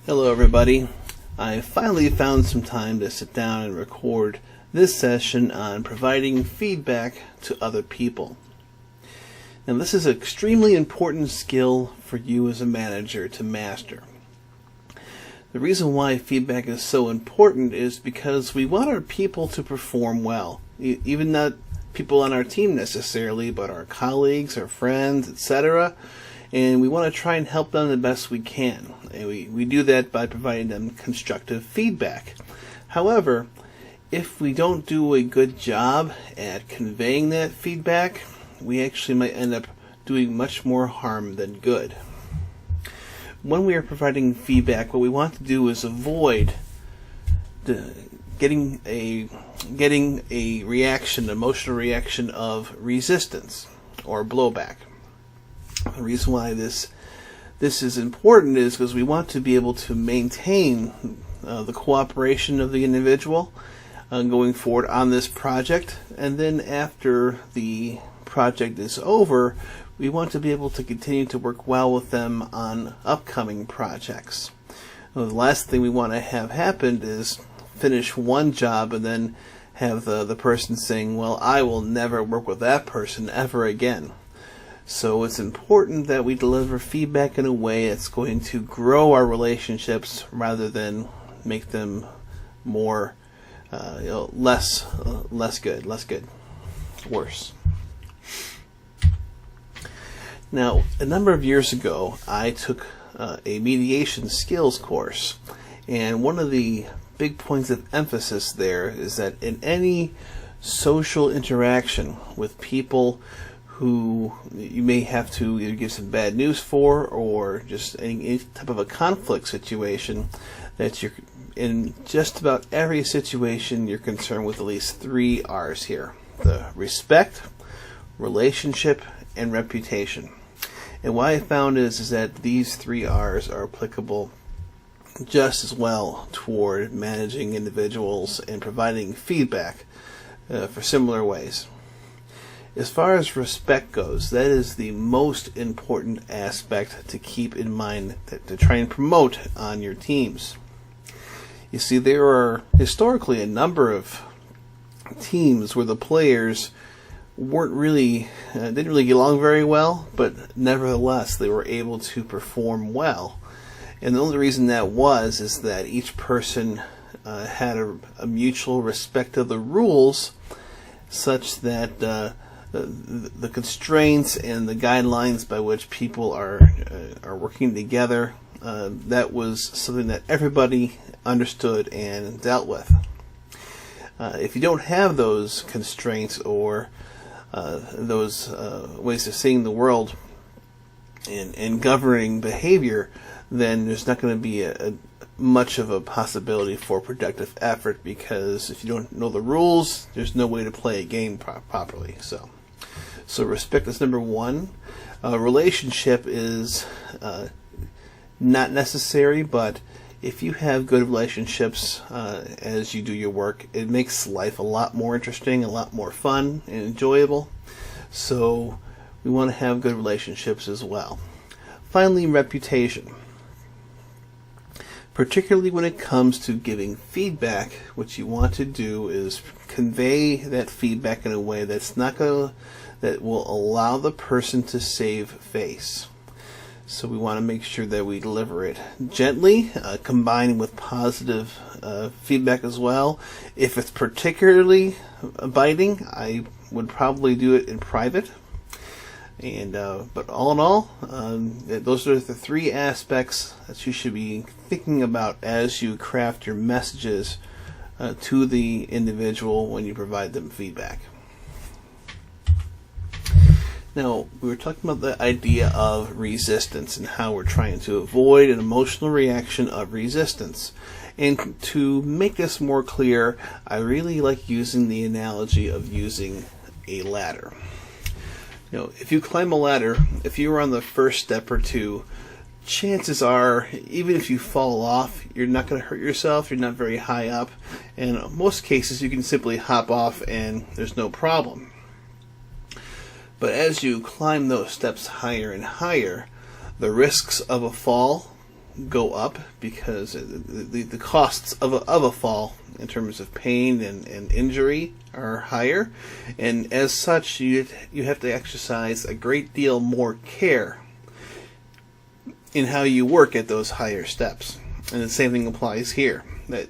Hello everybody. I finally found some time to sit down and record this session on providing feedback to other people. Now this is an extremely important skill for you as a manager to master. The reason why feedback is so important is because we want our people to perform well. Even not people on our team necessarily, but our colleagues, our friends, etc. And we want to try and help them the best we can. And we do that by providing them constructive feedback. However, if we don't do a good job at conveying that feedback, we actually might end up doing much more harm than good. When we are providing feedback, what we want to do is avoid getting a reaction, emotional reaction of resistance or blowback. The reason why this is important is because we want to be able to maintain the cooperation of the individual going forward on this project, and then after the project is over, we want to be able to continue to work well with them on upcoming projects. The last thing we want to have happen is finish one job and then have the person saying, well, I will never work with that person ever again. So it's important that we deliver feedback in a way that's going to grow our relationships rather than make them more, less good, worse. Now, a number of years ago, I took a mediation skills course, and one of the big points of emphasis there is that in any social interaction with people who you may have to either give some bad news for, or just any type of a conflict situation, that you're in just about every situation you're concerned with at least 3 R's here: the respect, relationship, and reputation. And what I found is that these 3 R's are applicable just as well toward managing individuals and providing feedback for similar ways. As far as respect goes, that is the most important aspect to keep in mind, to try and promote on your teams. You see, there are historically a number of teams where the players didn't really get along very well, but nevertheless they were able to perform well. And the only reason that is that each person had a mutual respect of the rules, such that the constraints and the guidelines by which people are working together, that was something that everybody understood and dealt with. If you don't have those constraints or those ways of seeing the world and governing behavior, then there's not going to be much of a possibility for productive effort, because if you don't know the rules, there's no way to play a game properly. So respect is number 1. Relationship is not necessary, but if you have good relationships as you do your work, it makes life a lot more interesting, a lot more fun and enjoyable. So we want to have good relationships as well. Finally, reputation. Particularly when it comes to giving feedback, what you want to do is convey that feedback in a way that will allow the person to save face. So we want to make sure that we deliver it gently, combined with positive feedback as well. If it's particularly biting, I would probably do it in private. And but all in all, those are the 3 aspects that you should be thinking about as you craft your messages to the individual when you provide them feedback. Now, we were talking about the idea of resistance and how we're trying to avoid an emotional reaction of resistance. And to make this more clear, I really like using the analogy of using a ladder. If you climb a ladder, if you were on the first step or 2, chances are, even if you fall off, you're not going to hurt yourself, you're not very high up, and in most cases you can simply hop off and there's no problem. But as you climb those steps higher and higher, the risks of a fall go up because the costs of a fall in terms of pain and injury are higher, and as such you have to exercise a great deal more care in how you work at those higher steps. And the same thing applies here, that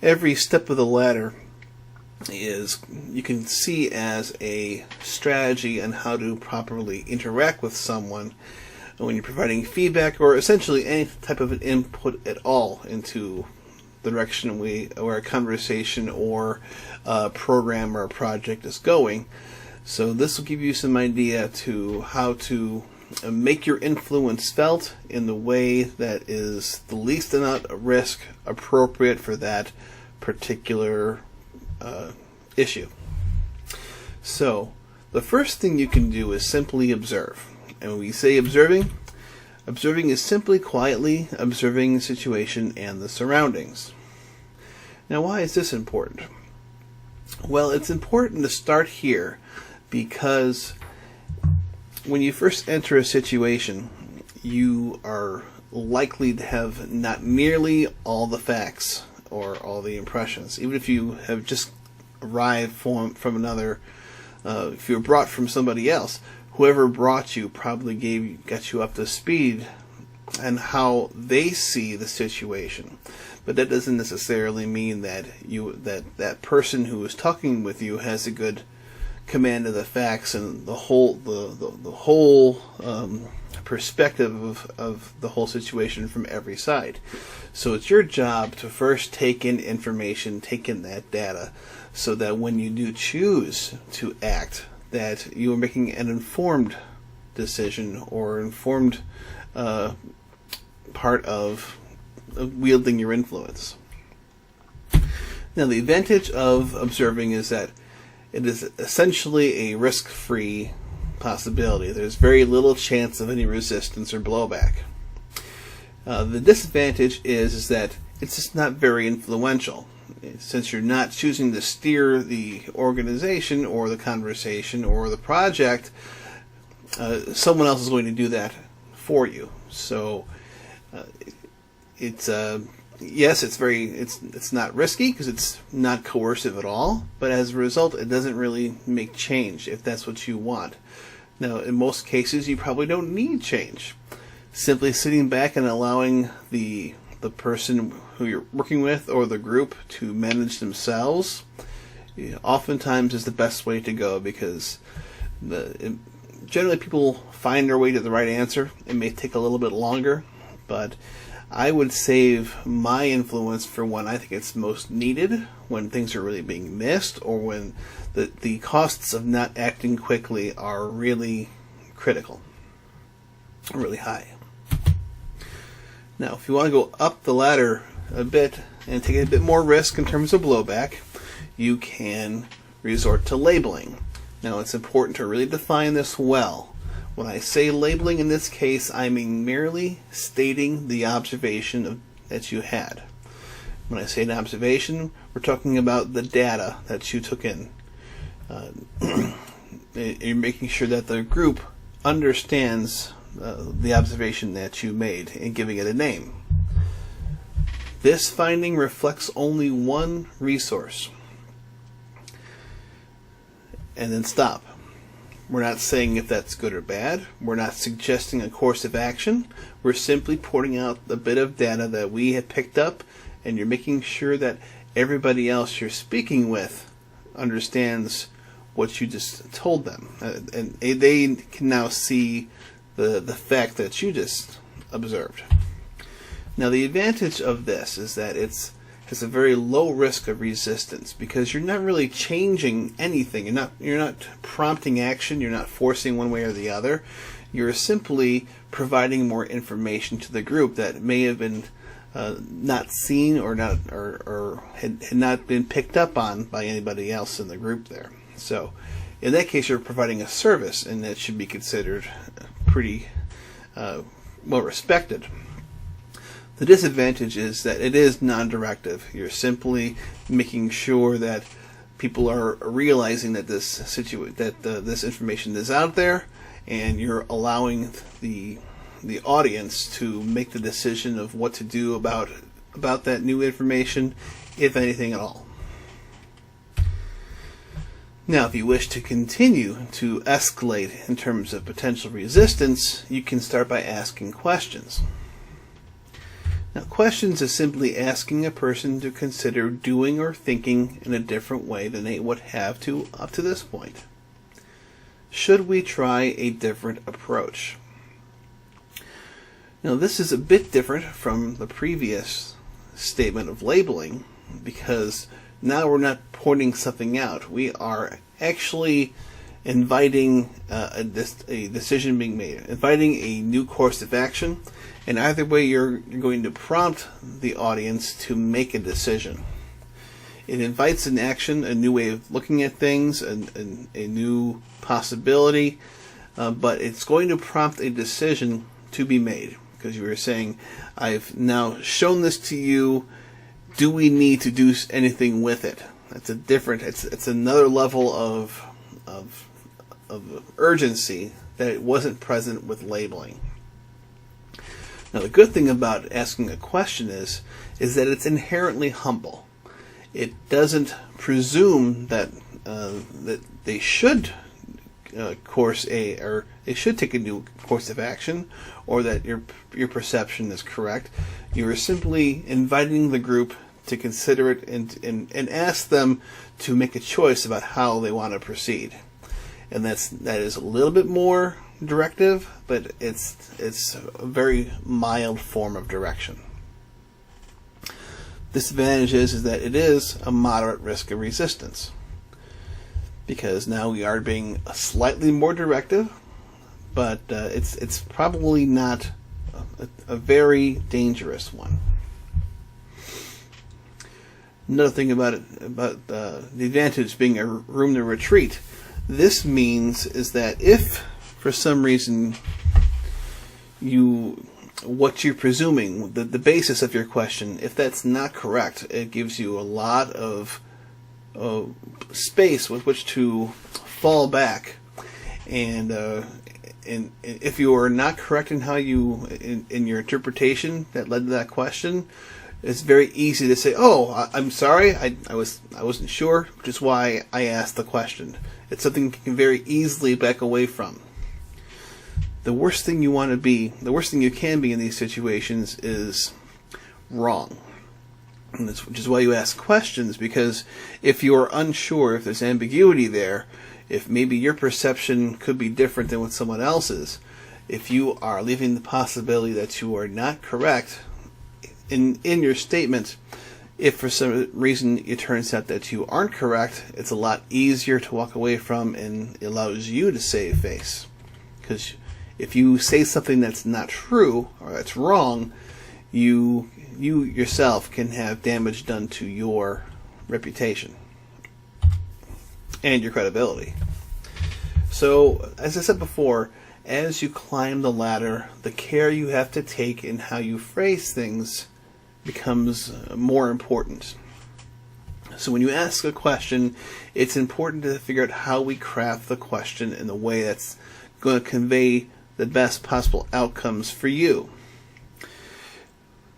every step of the ladder is, you can see as a strategy on how to properly interact with someone when you're providing feedback, or essentially any type of an input at all into the direction or a conversation or a program or a project is going. So this will give you some idea to how to make your influence felt in the way that is the least amount of risk appropriate for that particular issue. So the first thing you can do is simply observe. And when we say observing is simply quietly observing the situation and the surroundings. Now, why is this important? Well, it's important to start here because when you first enter a situation, you are likely to have not nearly all the facts or all the impressions. Even if you have just arrived from another, if you were brought from somebody else, whoever brought you probably got you up to speed and how they see the situation. But that doesn't necessarily mean that that person who is talking with you has a good command of the facts and the whole perspective of the whole situation from every side. So it's your job to first take in information, take in that data, so that when you do choose to act, that you are making an informed decision or informed part of wielding your influence. Now, the advantage of observing is that it is essentially a risk-free possibility. There's very little chance of any resistance or blowback. The disadvantage is that it's just not very influential. Since you're not choosing to steer the organization or the conversation or the project, someone else is going to do that for you. So it's not risky because it's not coercive at all, but as a result it doesn't really make change if that's what you want. Now, in most cases you probably don't need change. Simply sitting back and allowing the person who you're working with or the group to manage themselves oftentimes is the best way to go, because generally people find their way to the right answer. It may take a little bit longer, but I would save my influence for when I think it's most needed, when things are really being missed, or when the costs of not acting quickly are really critical, really high. Now, if you want to go up the ladder a bit and take a bit more risk in terms of blowback, you can resort to labeling. Now, it's important to really define this well. When I say labeling in this case, I mean merely stating the observation that you had. When I say an observation, we're talking about the data that you took in. You're making sure that the group understands the observation that you made and giving it a name. This finding reflects only one resource. And then stop. We're not saying if that's good or bad. We're not suggesting a course of action. We're simply pointing out the bit of data that we have picked up, and you're making sure that everybody else you're speaking with understands what you just told them. And they can now see the fact that you just observed. Now, the advantage of this is that it has a very low risk of resistance, because you're not really changing anything. You're not prompting action. You're not forcing one way or the other. You're simply providing more information to the group that may have been not seen or had not been picked up on by anybody else in the group there. So, in that case, you're providing a service, and that should be considered pretty well respected. The disadvantage is that it is non-directive. You're simply making sure that people are realizing that this information is out there, and you're allowing the the audience to make the decision of what to do about that new information, if anything at all. Now, if you wish to continue to escalate in terms of potential resistance, you can start by asking questions. Now, questions is simply asking a person to consider doing or thinking in a different way than they would have to up to this point. Should we try a different approach? Now, this is a bit different from the previous statement of labeling, because now we're not pointing something out. We are actually inviting a decision being made, inviting a new course of action, and either way you're going to prompt the audience to make a decision. It invites an action, a new way of looking at things, a new possibility, but it's going to prompt a decision to be made, because you were saying, I've now shown this to you, do we need to do anything with it? That's a different, it's another level of urgency that wasn't present with labeling. Now, the good thing about asking a question is that it's inherently humble. It doesn't presume that they should they should take a new course of action, or that your perception is correct. You are simply inviting the group to consider it and ask them to make a choice about how they want to proceed. And that is a little bit more directive, but it's a very mild form of direction. Disadvantage is that it is a moderate risk of resistance, because now we are being slightly more directive, but it's probably not a very dangerous one. Another thing about the advantage being a room to retreat, this means is that if for some reason what you're presuming, the basis of your question, if that's not correct, it gives you a lot of space with which to fall back, and if you are not correct in how in your interpretation that led to that question, it's very easy to say, "Oh, I'm sorry, I wasn't sure," which is why I asked the question. It's something you can very easily back away from. The worst thing you can be in these situations is wrong. Which is why you ask questions, because if you're unsure, if there's ambiguity there, if maybe your perception could be different than what someone else's, if you are leaving the possibility that you are not correct in your statement, if for some reason it turns out that you aren't correct, it's a lot easier to walk away from, and it allows you to save face. Because if you say something that's not true or that's wrong, you yourself can have damage done to your reputation and your credibility. So, as I said before, as you climb the ladder, the care you have to take in how you phrase things becomes more important. So when you ask a question, it's important to figure out how we craft the question in a way that's going to convey the best possible outcomes for you.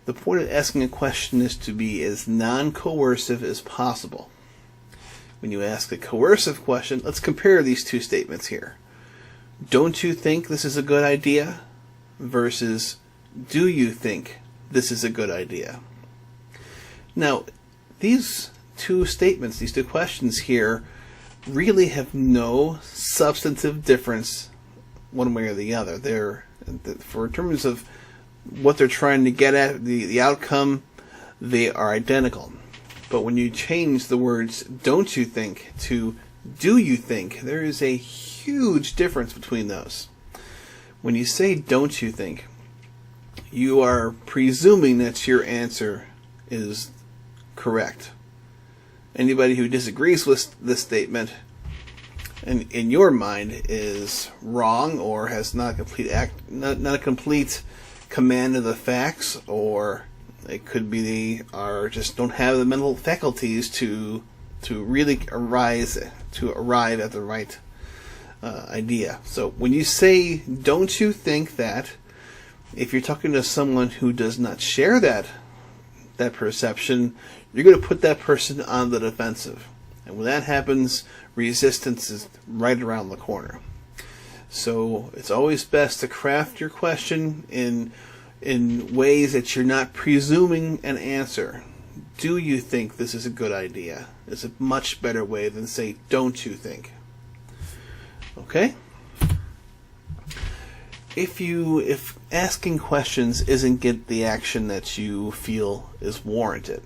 The point of asking a question is to be as non-coercive as possible. When you ask a coercive question, let's compare these two statements here. Don't you think this is a good idea? Versus, do you think this is a good idea? Now, these two statements, these two questions here, really have no substantive difference one way or the other. In terms of what they're trying to get at, the outcome, they are identical. But when you change the words "don't you think" to "do you think," there is a huge difference between those. When you say "don't you think," you are presuming that your answer is correct. Anybody who disagrees with this statement, in your mind, is wrong, or has not a complete command of the facts, or it could be they just don't have the mental faculties to really arrive at the right idea. So when you say "don't you think that," If you're talking to someone who does not share that perception, you're going to put that person on the defensive. And when that happens, resistance is right around the corner. So it's always best to craft your question in ways that you're not presuming an answer. Do you think this is a good idea? It's a much better way than say, don't you think? Okay? If asking questions isn't get the action that you feel is warranted,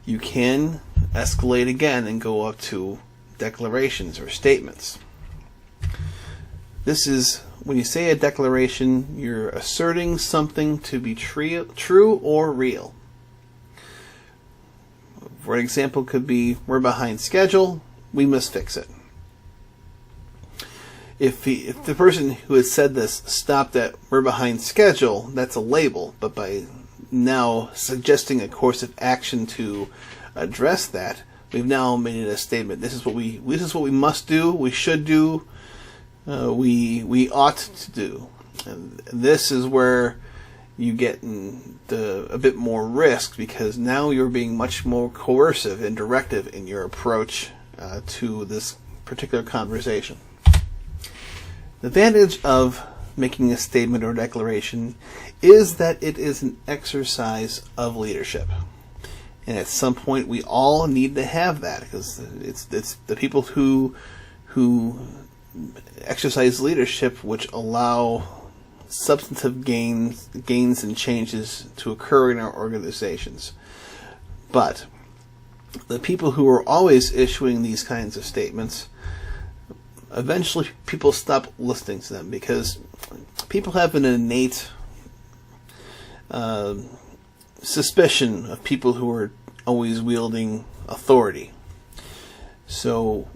you can escalate again and go up to declarations or statements. This is, when you say a declaration, you're asserting something to be true or real. For example, could be, we're behind schedule, we must fix it. If the person who has said this stopped at, we're behind schedule, that's a label, but by now suggesting a course of action to address that, we've now made it a statement. This is what we must do, we should do, we ought to do. And this is where you get a bit more risk, because now you're being much more coercive and directive in your approach to this particular conversation. The advantage of making a statement or declaration is that it is an exercise of leadership. And at some point we all need to have that, because it's the people who exercise leadership which allow substantive gains and changes to occur in our organizations. But the people who are always issuing these kinds of statements, eventually people stop listening to them, because people have an innate suspicion of people who are always wielding authority. So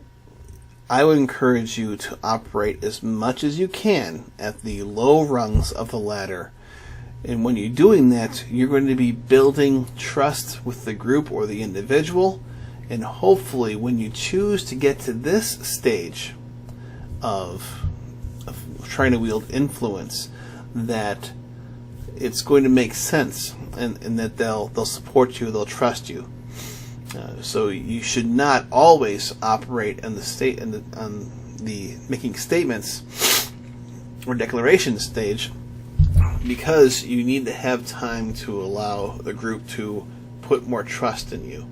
I would encourage you to operate as much as you can at the low rungs of the ladder. And when you're doing that, you're going to be building trust with the group or the individual. And hopefully when you choose to get to this stage of trying to wield influence, that it's going to make sense, and that they'll support you, they'll trust you. So you should not always operate on the making statements or declaration stage, because you need to have time to allow the group to put more trust in you.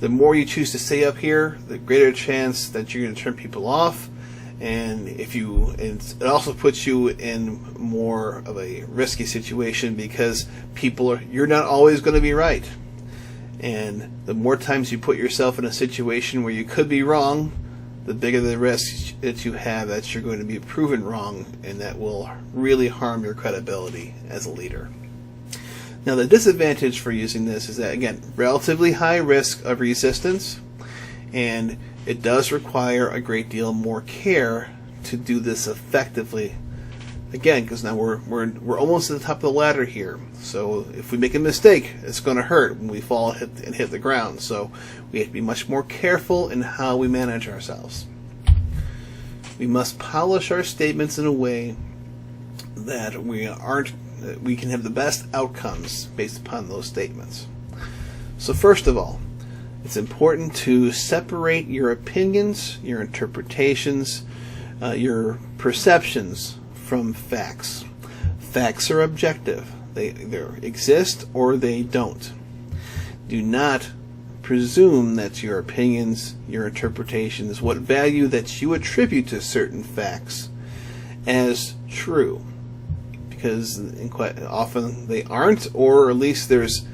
The more you choose to stay up here, the greater chance that you're going to turn people off, and it also puts you in more of a risky situation, because you're not always going to be right. And the more times you put yourself in a situation where you could be wrong, the bigger the risk that you have that you're going to be proven wrong, and that will really harm your credibility as a leader. Now, the disadvantage for using this is that, again, relatively high risk of resistance, and it does require a great deal more care to do this effectively. Again, because now we're almost at the top of the ladder here. So if we make a mistake, it's going to hurt when we fall and hit the ground. So we have to be much more careful in how we manage ourselves. We must polish our statements in a way that we can have the best outcomes based upon those statements. So first of all, it's important to separate your opinions, your interpretations, your perceptions from facts. Facts are objective. They either exist or they don't. Do not presume that your opinions, your interpretations, what value that you attribute to certain facts as true, because quite often they aren't, or at least there's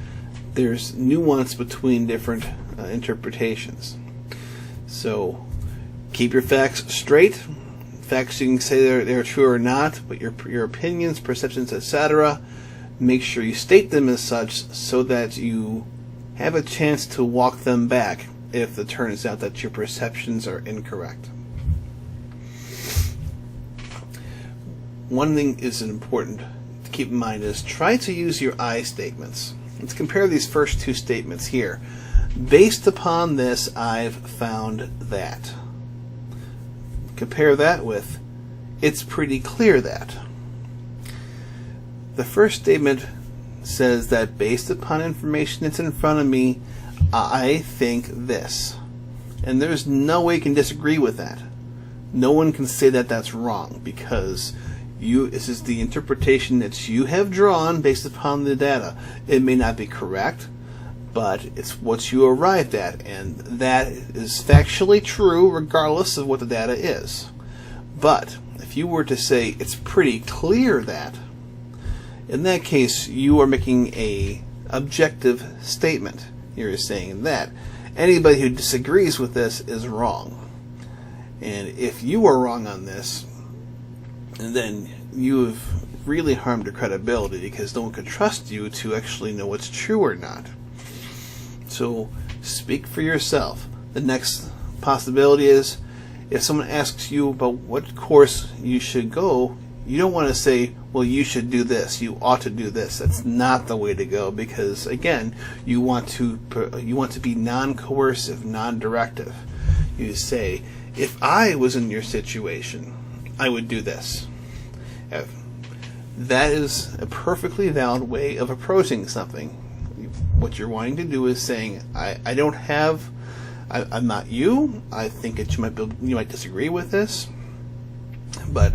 nuance between different interpretations. So keep your facts straight. Facts you can say they're true or not, but your opinions, perceptions, etc., make sure you state them as such, so that you have a chance to walk them back if it turns out that your perceptions are incorrect. One thing is important to keep in mind is try to use your I statements. Let's compare these first two statements here. Based upon this, I've found that. Compare that with, it's pretty clear that. The first statement says that based upon information that's in front of me, I think this. And there's no way you can disagree with that. No one can say that that's wrong, because this is the interpretation that you have drawn based upon the data. It may not be correct, but it's what you arrived at, and that is factually true regardless of what the data is. But if you were to say it's pretty clear that, in that case you are making a objective statement. You're saying that anybody who disagrees with this is wrong. And if you are wrong on this, then you have really harmed your credibility, because no one can trust you to actually know what's true or not. So speak for yourself. The next possibility is, if someone asks you about what course you should go, you don't want to say, well, you should do this, you ought to do this. That's not the way to go, because again, you want to be non-coercive, non-directive. You say, if I was in your situation, I would do this. That is a perfectly valid way of approaching something. What you're wanting to do is saying, I'm not you. I think that you might disagree with this, but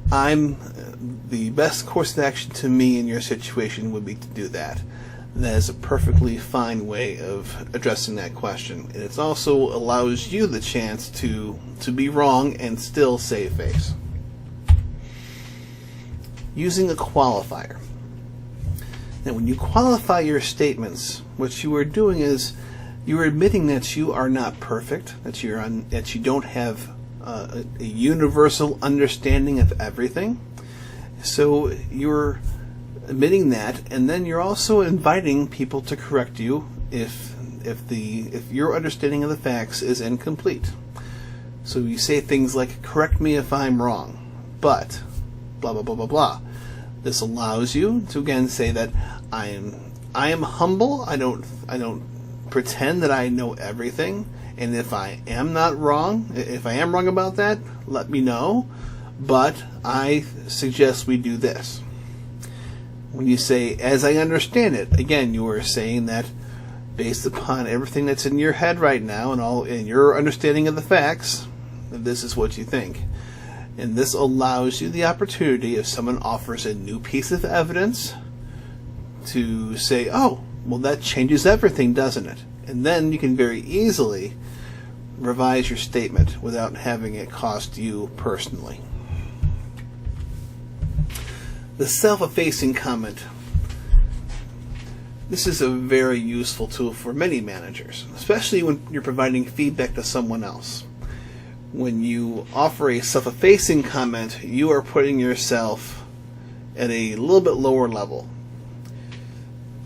the best course of action to me in your situation would be to do that. And that is a perfectly fine way of addressing that question. And it also allows you the chance to be wrong and still save face. Using a qualifier. Now, when you qualify your statements, what you are doing is you are admitting that you are not perfect, that you don't have a universal understanding of everything. So you're admitting that, and then you're also inviting people to correct you if your understanding of the facts is incomplete. So you say things like, correct me if I'm wrong, but blah blah blah blah blah. This allows you to again say that I am humble. I don't pretend that I know everything, and if I am wrong about that, let me know, but I suggest we do this. When you say, as I understand it, again, you are saying that based upon everything that's in your head right now and your understanding of the facts, this is what you think. And this allows you the opportunity, if someone offers a new piece of evidence, to say, oh, well, that changes everything, doesn't it? And then you can very easily revise your statement without having it cost you personally. The self-effacing comment. This is a very useful tool for many managers, especially when you're providing feedback to someone else. When you offer a self-effacing comment, you are putting yourself at a little bit lower level.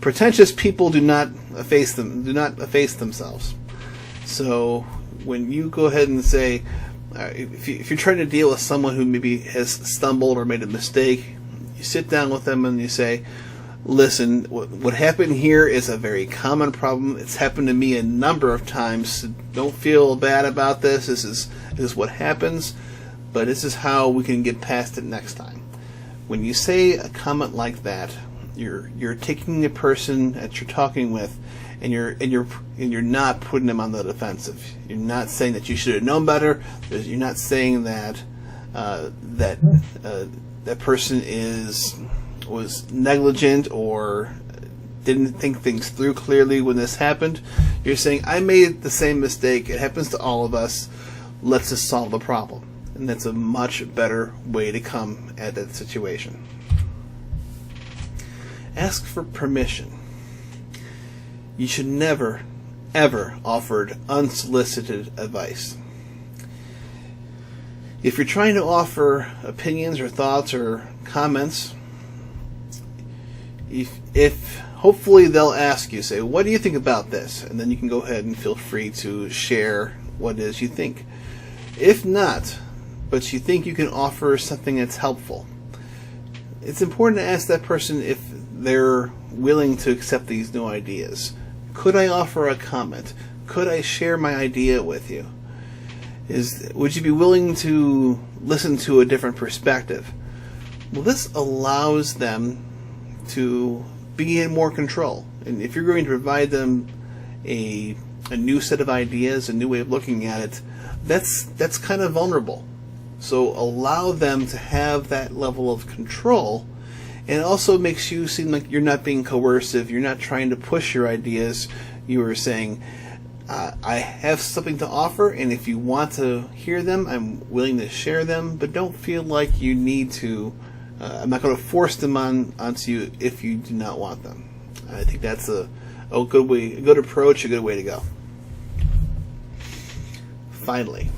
Pretentious people do not efface themselves. So when you go ahead and say, if you're trying to deal with someone who maybe has stumbled or made a mistake, you sit down with them and you say, listen, what happened here is a very common problem. It's happened to me a number of times. So don't feel bad about this. This is what happens, but this is how we can get past it next time. When you say a comment like that, you're taking the person that you're talking with, and you're not putting them on the defensive. You're not saying that you should have known better. You're not saying that that person was negligent or didn't think things through clearly when this happened. You're saying, I made the same mistake. It happens to all of us. Let's just solve the problem. And that's a much better way to come at that situation. Ask for permission. You should never, ever offer unsolicited advice. If you're trying to offer opinions or thoughts or comments, if hopefully they'll ask you, say, what do you think about this? And then you can go ahead and feel free to share what it is you think. If not, but you think you can offer something that's helpful, it's important to ask that person if they're willing to accept these new ideas. Could I offer a comment? Could I share my idea with you? Would you be willing to listen to a different perspective? Well, this allows them to be in more control. And if you're going to provide them a new set of ideas, a new way of looking at it, that's kind of vulnerable. So allow them to have that level of control, and it also makes you seem like you're not being coercive, you're not trying to push your ideas. You are saying, I have something to offer, and if you want to hear them, I'm willing to share them, but don't feel like you need to. I'm not going to force them onto you if you do not want them. I think that's a good approach, a good way to go. Finally,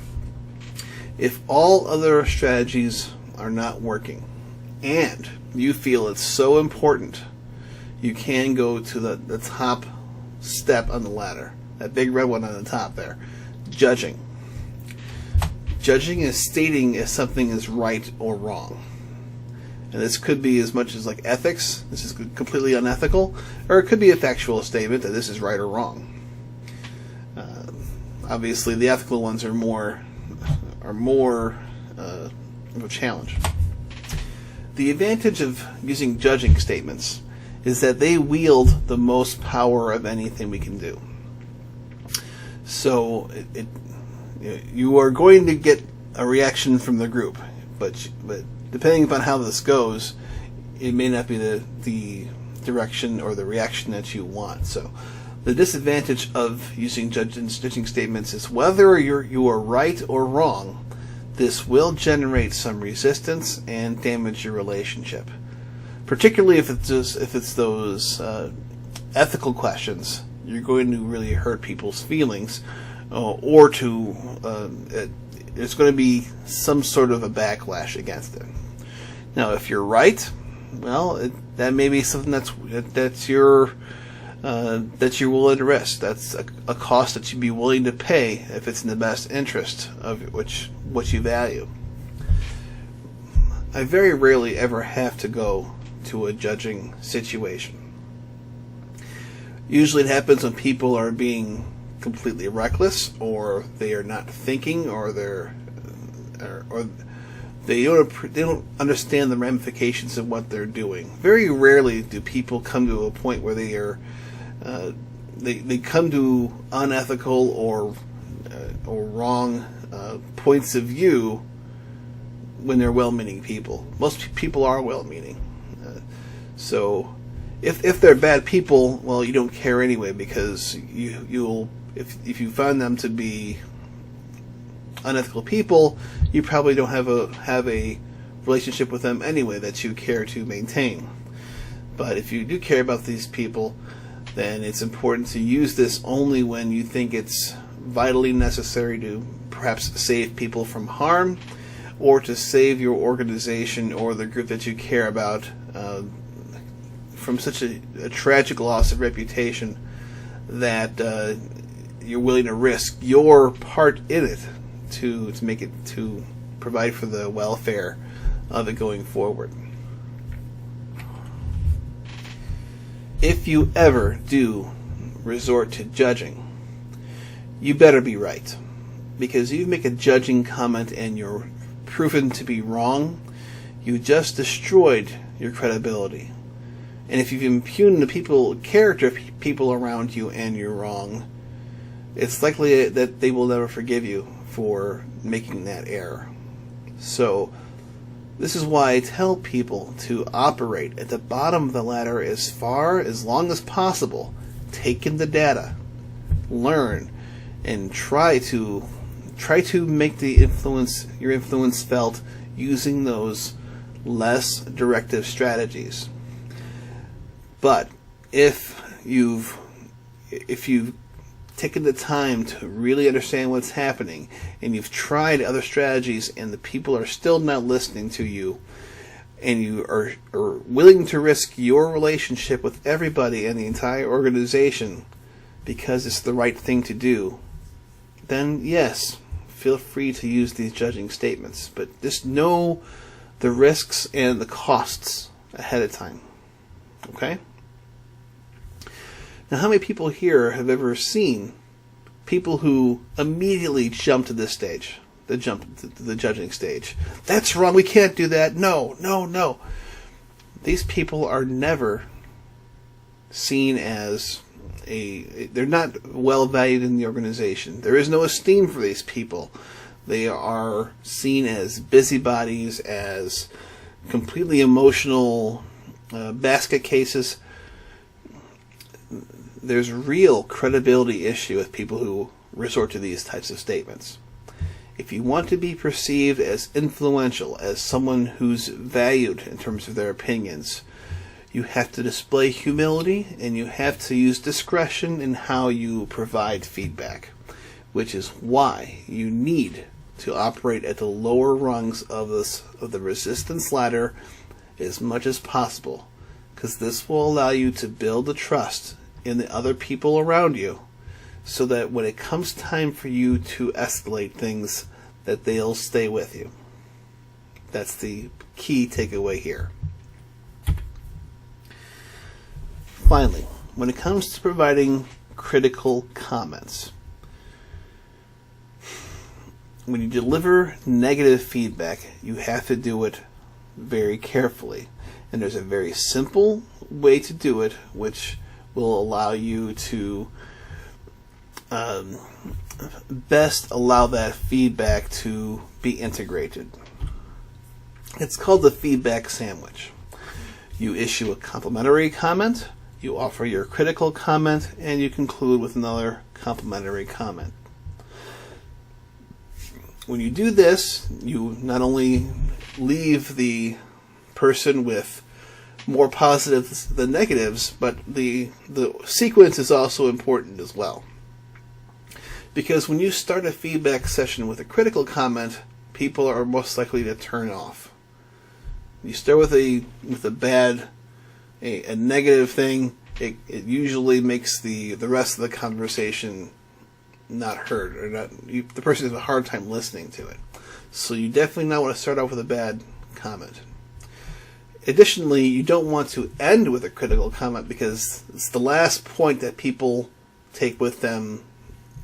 if all other strategies are not working, and you feel it's so important, you can go to the top step on the ladder, that big red one on the top there, judging. Judging is stating if something is right or wrong. And this could be as much as like ethics, this is completely unethical, or it could be a factual statement that this is right or wrong. Obviously, the ethical ones are more of a challenge. The advantage of using judging statements is that they wield the most power of anything we can do. So you are going to get a reaction from the group, but depending upon how this goes, it may not be the direction or the reaction that you want. So the disadvantage of using judging statements is whether you are right or wrong, this will generate some resistance and damage your relationship. Particularly if it's those ethical questions, you're going to really hurt people's feelings, or it's going to be some sort of a backlash against it. Now, if you're right, well, that may be something that you're willing to risk. That's a cost that you'd be willing to pay if it's in the best interest of what you value. I very rarely ever have to go to a judging situation. Usually it happens when people are being completely reckless, or they are not thinking, or they don't understand the ramifications of what they're doing. Very rarely do people come to a point where they are they come to unethical or wrong points of view when they're well-meaning people. Most people are well-meaning. So if they're bad people, well, you don't care anyway, because you'll if you find them to be unethical people, you probably don't have a relationship with them anyway that you care to maintain. But if you do care about these people, then it's important to use this only when you think it's vitally necessary to perhaps save people from harm, or to save your organization or the group that you care about from such a tragic loss of reputation that you're willing to risk your part in it to make it, to provide for the welfare of it going forward. If you ever do resort to judging, you better be right. Because if you make a judging comment and you're proven to be wrong, you just destroyed your credibility. And if you've impugned the character of people around you and you're wrong, it's likely that they will never forgive you for making that error. So this is why I tell people to operate at the bottom of the ladder as long as possible. Take in the data, learn, and try to make your influence felt using those less directive strategies. But if you've taken the time to really understand what's happening, and you've tried other strategies and the people are still not listening to you, and you are willing to risk your relationship with everybody and the entire organization because it's the right thing to do, then yes, feel free to use these judging statements. But just know the risks and the costs ahead of time. Okay? Now, how many people here have ever seen people who immediately jump to this stage, the judging stage? That's wrong. We can't do that. No. these people are never seen as they're not well valued in the organization. There is no esteem for these people. They are seen as busybodies, as completely emotional basket cases. There's a real credibility issue with people who resort to these types of statements. If you want to be perceived as influential, as someone who's valued in terms of their opinions, you have to display humility and you have to use discretion in how you provide feedback, which is why you need to operate at the lower rungs of the resistance ladder as much as possible, because this will allow you to build the trust in the other people around you, so that when it comes time for you to escalate things, that they'll stay with you. That's the key takeaway here. Finally, when it comes to providing critical comments, when you deliver negative feedback, you have to do it very carefully. And there's a very simple way to do it, which will allow you to best allow that feedback to be integrated. It's called the feedback sandwich. You issue a complimentary comment, you offer your critical comment, and you conclude with another complimentary comment. When you do this, you not only leave the person with more positives than negatives, but the sequence is also important as well. Because when you start a feedback session with a critical comment, people are most likely to turn off. You start with a negative thing, it usually makes the rest of the conversation not heard, or the person has a hard time listening to it. So you definitely not want to start off with a bad comment. Additionally, you don't want to end with a critical comment, because it's the last point that people take with them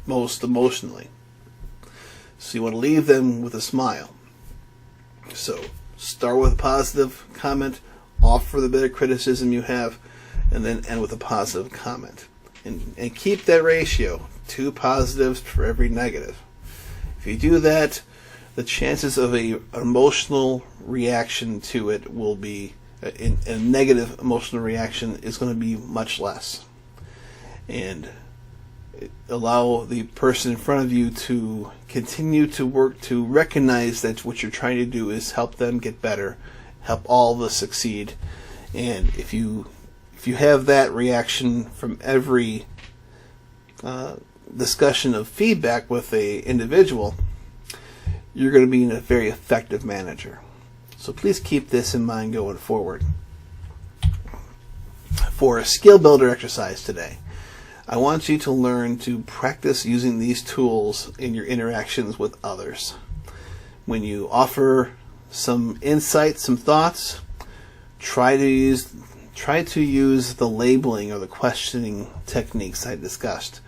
most emotionally. So you want to leave them with a smile. So start with a positive comment, offer the bit of criticism you have, and then end with a positive comment. And keep that ratio, 2 positives for every negative. If you do that, the chances of an emotional reaction to it will be, a negative emotional reaction is going to be much less. And allow the person in front of you to continue to work to recognize that what you're trying to do is help them get better, help all of us succeed. And if you have that reaction from every discussion of feedback with an individual, you're going to be a very effective manager. So please keep this in mind going forward. For a skill builder exercise today, I want you to learn to practice using these tools in your interactions with others. When you offer some insight, some thoughts, try to use the labeling or the questioning techniques I discussed.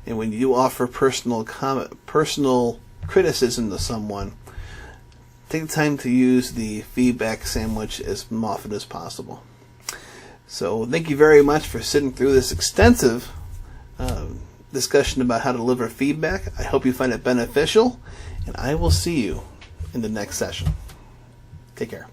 And when you offer personal criticism to someone, take the time to use the feedback sandwich as often as possible. So thank you very much for sitting through this extensive discussion about how to deliver feedback. I hope you find it beneficial, and I will see you in the next session. Take care.